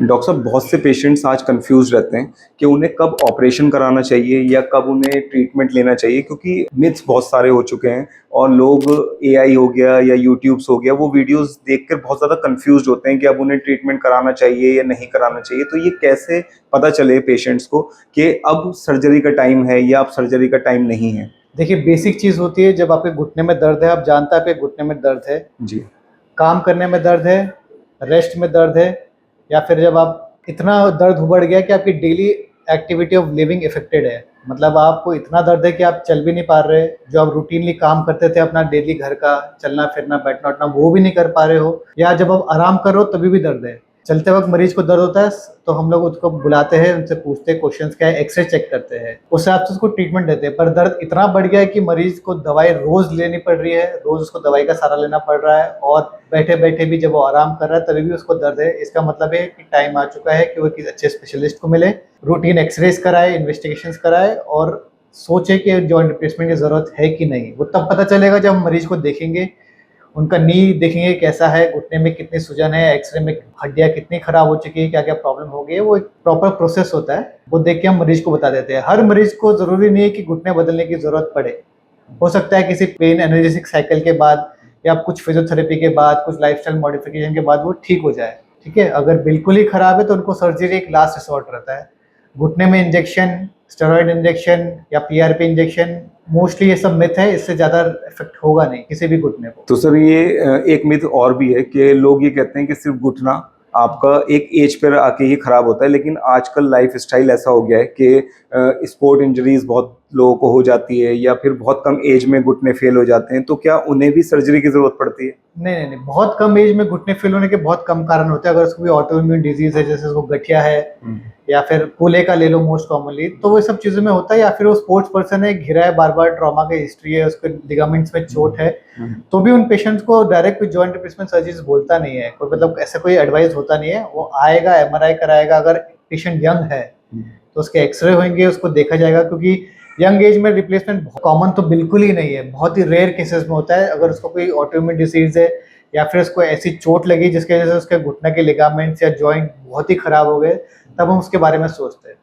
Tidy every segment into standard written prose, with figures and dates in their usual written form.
Doctor साहब, बहुत से पेशेंट्स आज कंफ्यूज रहते हैं कि उन्हें कब ऑपरेशन कराना चाहिए या कब उन्हें ट्रीटमेंट लेना चाहिए, क्योंकि मिथ्स बहुत सारे हो चुके हैं और लोग एआई हो गया या यूट्यूब्स हो गया, वो वीडियोस देखकर बहुत ज़्यादा कंफ्यूज होते हैं कि अब उन्हें ट्रीटमेंट कराना चाहिए या नहीं कराना चाहिए। तो ये कैसे पता चले पेशेंट्स को कि अब सर्जरी का टाइम है या अब सर्जरी का टाइम नहीं है? देखिए, बेसिक चीज़ होती है, जब आपके घुटने में दर्द है, आप जानते हैं आपके घुटने में दर्द है, जी। काम करने में दर्द है, रेस्ट में दर्द है, या फिर जब आप इतना दर्द बढ़ गया कि आपकी daily activity of living affected है। मतलब आपको इतना दर्द है कि आप चल भी नहीं पा रहे, जो आप रूटीनली काम करते थे अपना डेली घर का चलना फिरना बैठना उठना, वो भी नहीं कर पा रहे हो, या जब आप आराम कर रहे हो तभी भी दर्द है। चलते वक्त मरीज को दर्द होता है तो हम लोग उसको बुलाते हैं, उनसे पूछते हैं क्वेश्चंस क्या है, एक्सरे चेक करते हैं, उस हिसाब से उसको ट्रीटमेंट देते हैं। पर दर्द इतना बढ़ गया है कि मरीज को दवाई रोज लेनी पड़ रही है, रोज उसको दवाई का सहारा लेना पड़ रहा है, और बैठे बैठे भी जब वो आराम कर रहा है तभी भी उसको दर्द है। इसका मतलब है कि टाइम आ चुका है कि वो किसी अच्छे स्पेशलिस्ट को मिले, रूटीन एक्सरेज कराए, इन्वेस्टिगेशंस कराए, और सोचे कि जॉइंट रिप्लेसमेंट की जरूरत है कि नहीं। वो तब पता चलेगा जब हम मरीज को देखेंगे, उनका नी देखेंगे कैसा है, घुटने में कितनी सूजन है, एक्सरे में हड्डियाँ कितनी खराब हो चुकी है, क्या क्या प्रॉब्लम हो गई है। वो एक प्रॉपर प्रोसेस होता है, वो देख के हम मरीज को बता देते हैं। हर मरीज को जरूरी नहीं है कि घुटने बदलने की जरूरत पड़े। हो सकता है किसी पेन एनालिसिस साइकिल के बाद या कुछ फिजियोथेरेपी के बाद, कुछ लाइफस्टाइल मॉडिफिकेशन के बाद वो ठीक हो जाए। ठीक है, अगर बिल्कुल ही खराब है तो उनको सर्जरी एक लास्ट रिसोर्ट रहता है। घुटने में इंजेक्शन, स्टेरॉइड इंजेक्शन या पीआरपी इंजेक्शन, मोस्टली ये सब मिथ है, इससे ज़्यादा इफेक्ट होगा नहीं किसी भी घुटने को। तो सर, ये एक मिथ और भी है कि लोग ये कहते हैं कि सिर्फ घुटना आपका एक एज पर आके ही खराब होता है, लेकिन आजकल लाइफ स्टाइल ऐसा हो गया है कि स्पोर्ट इंजरीज बहुत लोगों को हो जाती है या फिर बहुत कम एज में घुटने फेल हो जाते हैं। तो क्या उन्हें भी सर्जरी की जरूरत पड़ती है? नहीं नहीं नहीं, बहुत कम एज में घुटने फेल होने के बहुत कम कारण होते हैं। अगर उसको भी ऑटो इम्यून डिजीज है, जैसे उसको गठिया है, या फिर कूले का ले लो मोस्ट कॉमनली, तो वो सब चीज़ों में होता है। या फिर वो स्पोर्ट्स पर्सन है, घिरा है, बार बार ट्रॉमा की हिस्ट्री है, उसके लिगामेंट्स में चोट है, तो भी उन पेशेंट्स को डायरेक्ट कोई जॉइंट रिप्लेसमेंट सर्जरीज बोलता नहीं है कोई, मतलब ऐसा कोई एडवाइस होता नहीं है। वो आएगा, एमआरआई कराएगा, अगर पेशेंट यंग है तो उसके एक्सरे होंगे, उसको देखा जाएगा, क्योंकि यंग एज में रिप्लेसमेंट कॉमन तो बिल्कुल ही नहीं है, बहुत ही रेयर केसेस में होता है। अगर उसको कोई ऑटोइम्यून डिसीज है या फिर उसको ऐसी चोट लगी जिसकी वजह से उसके घुटने के लिगामेंट्स या जॉइंट बहुत ही खराब हो गए, तब हम उसके बारे में सोचते हैं।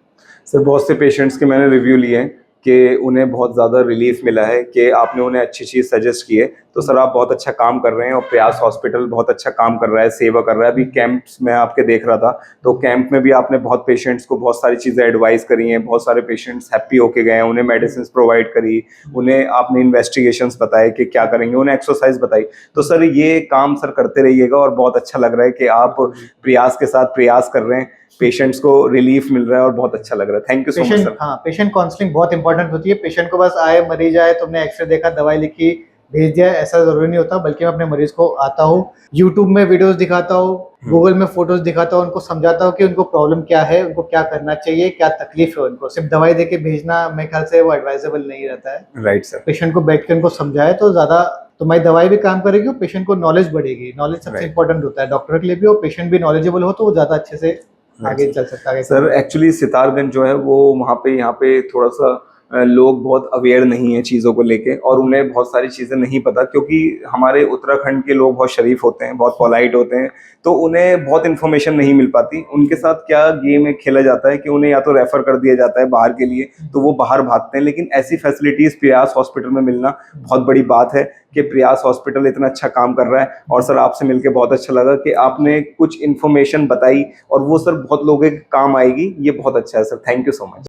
सर, बहुत से पेशेंट्स के मैंने रिव्यू लिए हैं कि उन्हें बहुत ज़्यादा रिलीफ मिला है कि आपने उन्हें अच्छी चीज़ सजेस्ट की है। तो सर, आप बहुत अच्छा काम कर रहे हैं और प्रयास हॉस्पिटल बहुत अच्छा काम कर रहा है, सेवा कर रहा है। अभी कैंप्स में आपके देख रहा था, तो कैंप में भी आपने बहुत पेशेंट्स को बहुत सारी चीज़ें एडवाइस करी हैं, बहुत सारे पेशेंट्स हैप्पी होके गए हैं, उन्हें मेडिसिन प्रोवाइड करी, उन्हें आपने इन्वेस्टिगेशंस बताए कि क्या करेंगे, उन्हें एक्सरसाइज बताई। तो सर, ये काम सर करते रहिएगा और बहुत अच्छा लग रहा है कि आप प्रयास के साथ प्रयास कर रहे हैं, पेशेंट्स को रिलीफ मिल रहा है और बहुत अच्छा लग रहा है। Thank you so much sir. हाँ, पेशेंट काउंसलिंग बहुत इंपॉर्टेंट होती है। पेशेंट को बस आए, मरीज आए, तुमने एक्सरे देखा, दवाई लिखी, भेज दिया, ऐसा जरूरी नहीं होता। बल्कि मैं अपने मरीज को आता हूँ, यूट्यूब में वीडियोस दिखाता हूँ, गूगल में फोटोज दिखाता हूँ, उनको समझाता हूँ कि उनको प्रॉब्लम क्या है, उनको क्या करना चाहिए, क्या तकलीफ है उनको। सिर्फ दवाई देके भेजना मेरे ख्याल से वो एडवाइजेबल नहीं रहता है। Right sir. पेशेंट को बैठ के उनको समझाए तो ज्यादा, तुम्हारी दवाई भी काम करेगी और पेशेंट को नॉलेज बढ़ेगी। नॉलेज सबसे इंपॉर्टेंट होता है डॉक्टर के लिए भी, और पेशेंट भी नॉलेजेबल हो तो वो ज्यादा अच्छे से आगे चल सकता है। सर, एक्चुअली सितारगंज जो है वो वहाँ पे यहाँ पे थोड़ा सा लोग बहुत अवेयर नहीं है चीज़ों को लेके, और उन्हें बहुत सारी चीज़ें नहीं पता, क्योंकि हमारे उत्तराखंड के लोग बहुत शरीफ होते हैं, बहुत पोलाइट होते हैं, तो उन्हें बहुत इन्फॉर्मेशन नहीं मिल पाती। उनके साथ क्या गेम में खेला जाता है कि उन्हें या तो रेफर कर दिया जाता है बाहर के लिए, तो वो बाहर भागते हैं। लेकिन ऐसी फैसिलिटीज़ प्रयास हॉस्पिटल में मिलना बहुत बड़ी बात है कि प्रयास हॉस्पिटल इतना अच्छा काम कर रहा है। और सर, आपसे मिलकर बहुत अच्छा लगा कि आपने कुछ इन्फॉर्मेशन बताई और वो सर बहुत लोगों के काम आएगी। ये बहुत अच्छा है sir, thank you so much.